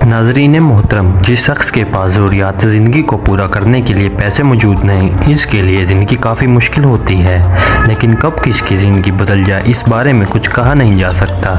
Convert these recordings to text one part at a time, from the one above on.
नाज़रीन मोहतरम, जिस शख्स के पास ज़रूरियात ज़िंदगी को पूरा करने के लिए पैसे मौजूद नहीं, इसके लिए ज़िंदगी काफ़ी मुश्किल होती है। लेकिन कब किसकी ज़िंदगी बदल जाए इस बारे में कुछ कहा नहीं जा सकता।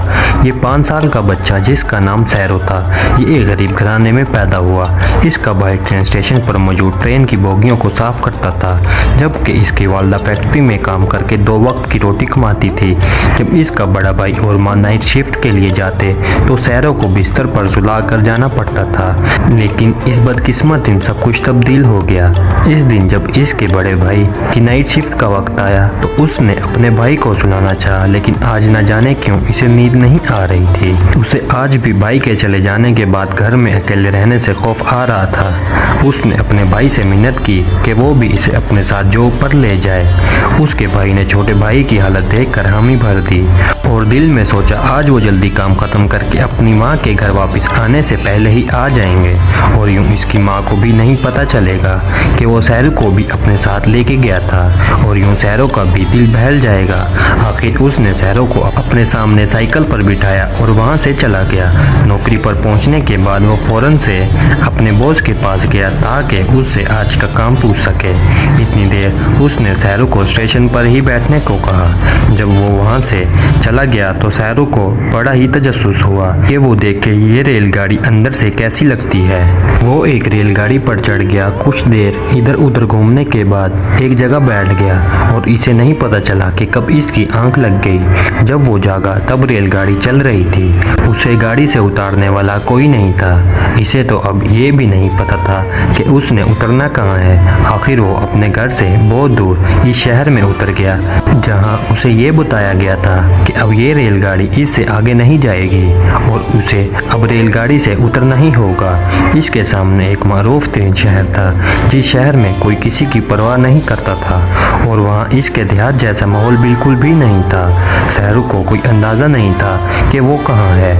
ये 5 साल का बच्चा जिसका नाम सैरो था, ये एक गरीब घराने में पैदा हुआ। इसका भाई ट्रेन स्टेशन पर मौजूद ट्रेन की बोगियों को साफ करता था, जबकि इसकी वालदा फैक्ट्री में काम करके 2 वक्त की रोटी कमाती थी। जब इसका बड़ा भाई और माँ नाइट शिफ्ट के लिए जाते तो सैरो को बिस्तर पर सुला कर जाना पड़ता था। लेकिन इस बदकिस्मत दिन सब कुछ तब्दील हो गया। इस दिन जब इसके बड़े भाई की नाइट शिफ्ट का वक्त आया तो उसने अपने भाई को सुलाना चाहा, लेकिन आज न जाने क्यों इसे नींद नहीं आ रही थी। उसे आज भी भाई के चले जाने के बाद घर में अकेले रहने से खौफ आ रहा था। उसने अपने भाई से मिन्नत की कि वो भी इसे अपने साथ जॉब पर ले जाए। उसके भाई ने छोटे भाई की हालत देखकर हामी भर दी और दिल में सोचा आज वो जल्दी काम खत्म करके अपनी माँ के घर वापस आने से पहले ही आ जाएंगे और यूं इसकी माँ को भी नहीं पता चलेगा कि वो सैरो को भी अपने साथ लेके गया था और यूं सैरो का भी दिल बहल जाएगा। आखिर उसने सैरो को अपने सामने साइकिल पर बिठाया और वहाँ से चला गया। नौकरी पर पहुँचने के बाद वो फौरन से अपने बॉस के पास गया ताकि उससे आज का काम पूछ सके। इतनी देर उसने सैरो को स्टेशन पर ही बैठने को कहा। जब वो वहाँ से चला गया तो सैरो को बड़ा ही तजस्सुस हुआ कि वो देखे ये रेलगाड़ी अंदर से कैसी लगती है। वो एक रेलगाड़ी पर चढ़ गया। कुछ देर इधर उधर घूमने के बाद एक जगह बैठ गया और इसे नहीं पता चला कि कब इसकी आंख लग गई। जब वो जागा तब रेलगाड़ी चल रही थी। उसे गाड़ी से उतारने वाला कोई नहीं था। इसे तो अब ये भी नहीं पता था कि उसने उतरना कहाँ है। आखिर वो अपने घर से बहुत दूर इस शहर में उतर गया, जहाँ उसे ये बताया गया था कि अब ये रेलगाड़ी इससे आगे नहीं जाएगी और उसे अब रेलगाड़ी से उतरना ही होगा। इसके सामने एक मारूफ तरीन शहर था, जिस शहर में कोई किसी की परवाह नहीं करता था और वहाँ इसके देहात जैसा माहौल बिल्कुल भी नहीं था। सैरो को कोई अंदाज़ा नहीं था कि वो कहाँ है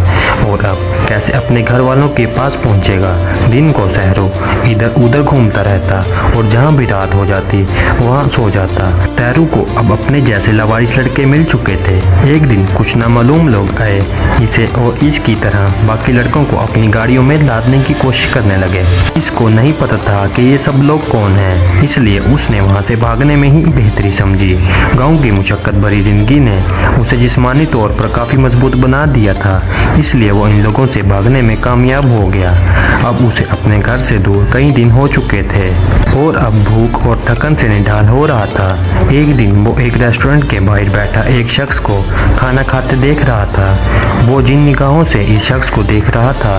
और अब कैसे अपने घर वालों के पास पहुँचेगा। दिन को सैरो इधर उधर घूमता रहता और जहाँ भी रात हो जाती वहाँ सो जाता। सैरो को अब अपने जैसे लवारिस लड़के मिल चुके थे। एक दिन कुछ नामालूम लोग आए, इसे और इसकी तरह बाकी लड़कों को अपनी गाड़ियों में लादने की कोशिश करने लगे। इसको नहीं पता था कि ये सब लोग कौन हैं, इसलिए उसने वहाँ से भागने में ही बेहतरी समझी। गाँव की मुशक्कत भरी जिंदगी ने उसे जिस्मानी तौर पर काफ़ी मजबूत बना दिया था, इसलिए वो इन लोगों से भागने में कामयाब हो गया। अब उसे अपने घर से दूर कई दिन हो चुके थे और अब भूख और थकन से निढाल हो रहा था। एक दिन वो एक रेस्टोरेंट के बाहर बैठा एक शख्स को खाना खाते देख रहा था। वो जिन निगाहों से इस शख्स को देख रहा था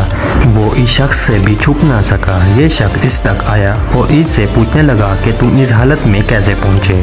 वो इस शख्स से भी छुप ना सका। ये शख्स इस तक आया और इससे पूछने लगा कि तुम इस हालत में कैसे पहुंचे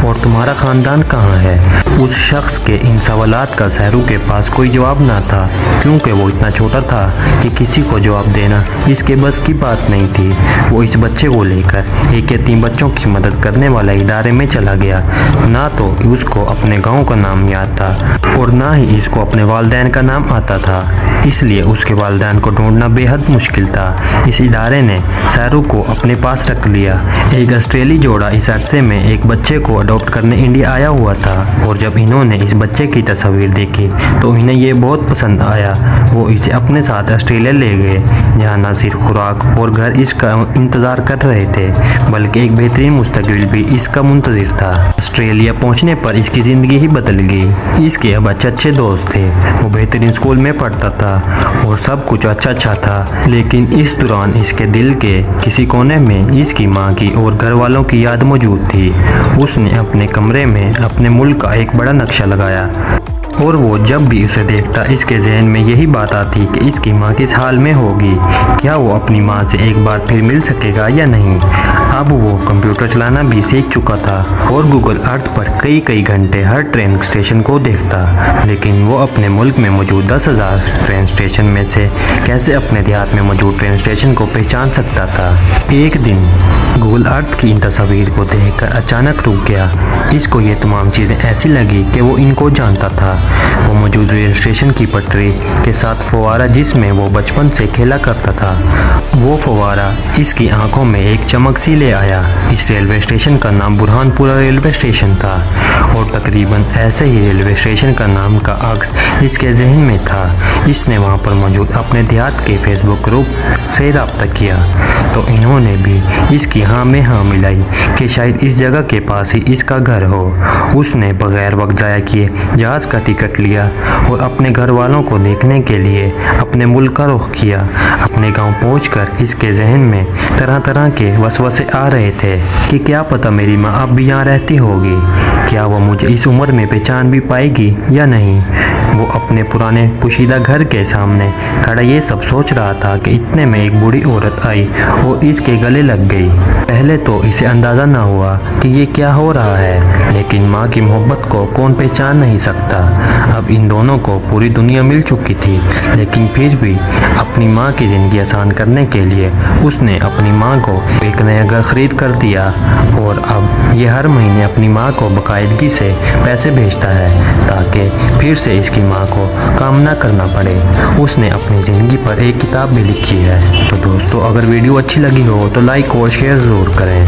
और तुम्हारा खानदान कहाँ है। उस शख्स के इन सवालात का सैरो के पास कोई जवाब ना था, क्योंकि वो इतना छोटा था कि किसी को जवाब देना इसके बस की बात नहीं थी। वो इस बच्चे को लेकर एक यतीम बच्चों की मदद करने वाला इदारे में चला गया। ना तो उसको अपने गांव का नाम याद था और ना ही इसको अपने वालिदैन का नाम आता था, इसलिए उसके वालिदैन को ढूंढना बेहद मुश्किल था। इस इदारे ने सैरो को अपने पास रख लिया। एक ऑस्ट्रेली जोड़ा इस अरसे में एक बच्चे को अडॉप्ट करने इंडिया आया हुआ था और जब इन्होंने इस बच्चे की तस्वीर देखी तो इन्हें ये बहुत पसंद आया। वो इसे अपने साथ ऑस्ट्रेलिया ले गए, जहाँ न सिर्फ खुराक और घर इसका इंतज़ार कर रहे थे बल्कि एक बेहतरीन मुस्तकबिल भी इसका मुंतज़िर था। ऑस्ट्रेलिया पहुँचने पर इसकी ज़िंदगी ही बदल गई। इसके अब अच्छे दोस्त थे, वो बेहतरीन स्कूल में पढ़ता था और सब कुछ अच्छा था। लेकिन इस दौरान इसके दिल के किसी कोने में इसकी माँ की और घर वालों की याद मौजूद थी। उसने अपने कमरे में अपने मुल्क का एक बड़ा नक्शा लगाया और वो जब भी उसे देखता इसके जहन में यही बात आती कि इसकी माँ किस हाल में होगी, क्या वो अपनी माँ से एक बार फिर मिल सकेगा या नहीं। अब वो कंप्यूटर चलाना भी सीख चुका था और गूगल अर्थ पर कई घंटे हर ट्रेन स्टेशन को देखता, लेकिन वो अपने मुल्क में मौजूद 10,000 ट्रेन स्टेशन में से कैसे अपने देहात में मौजूद ट्रेन स्टेशन को पहचान सकता था। एक दिन गूगल अर्थ की इन तस्वीर को देखकर अचानक रुक गया। इसको ये तमाम चीज़ें ऐसी लगी कि वो इनको जानता था। वो मौजूद रेल स्टेशन की पटरी के साथ फव्वारा जिसमें वो बचपन से खेला करता था, वो फव्वारा इसकी आंखों में एक चमक सी ले आया। इस रेलवे स्टेशन का नाम बुरहानपुरा रेलवे स्टेशन था और तकरीबन ऐसे ही रेलवे स्टेशन का नाम का अक्स इसके जहन में था। इसने वहाँ पर मौजूद अपने देहात के फेसबुक ग्रुप से रब्ता किया तो इन्होंने भी इसकी हाँ में हाँ मिलाई कि शायद इस जगह के पास ही इसका घर हो। उसने बगैर वक्त ज़ाया किए जहाज़ का टिकट लिया और अपने घर वालों को देखने के लिए अपने मुल्क का रुख किया। अपने गांव पहुंचकर इसके जहन में तरह तरह के वसवसे आ रहे थे कि क्या पता मेरी माँ अब भी यहाँ रहती होगी, क्या वो मुझे इस उम्र में पहचान भी पाएगी या नहीं। वो अपने पुराने पोशीदा घर के सामने खड़ा ये सब सोच रहा था कि इतने में एक बूढ़ी औरत आई और इसके गले लग गई। पहले तो इसे अंदाज़ा ना हुआ कि ये क्या हो रहा है, लेकिन माँ की मोहब्बत को कौन पहचान नहीं सकता। अब इन दोनों को पूरी दुनिया मिल चुकी थी, लेकिन फिर भी अपनी माँ की ज़िंदगी आसान करने के लिए उसने अपनी माँ को एक नया घर खरीद कर दिया और अब ये हर महीने अपनी माँ को बाकायदगी से पैसे भेजता है ताकि फिर से इसकी माँ को काम ना करना पड़े। उसने अपनी ज़िंदगी पर एक किताब भी लिखी है। तो दोस्तों, अगर वीडियो अच्छी लगी हो तो लाइक और शेयर ज़रूर करें।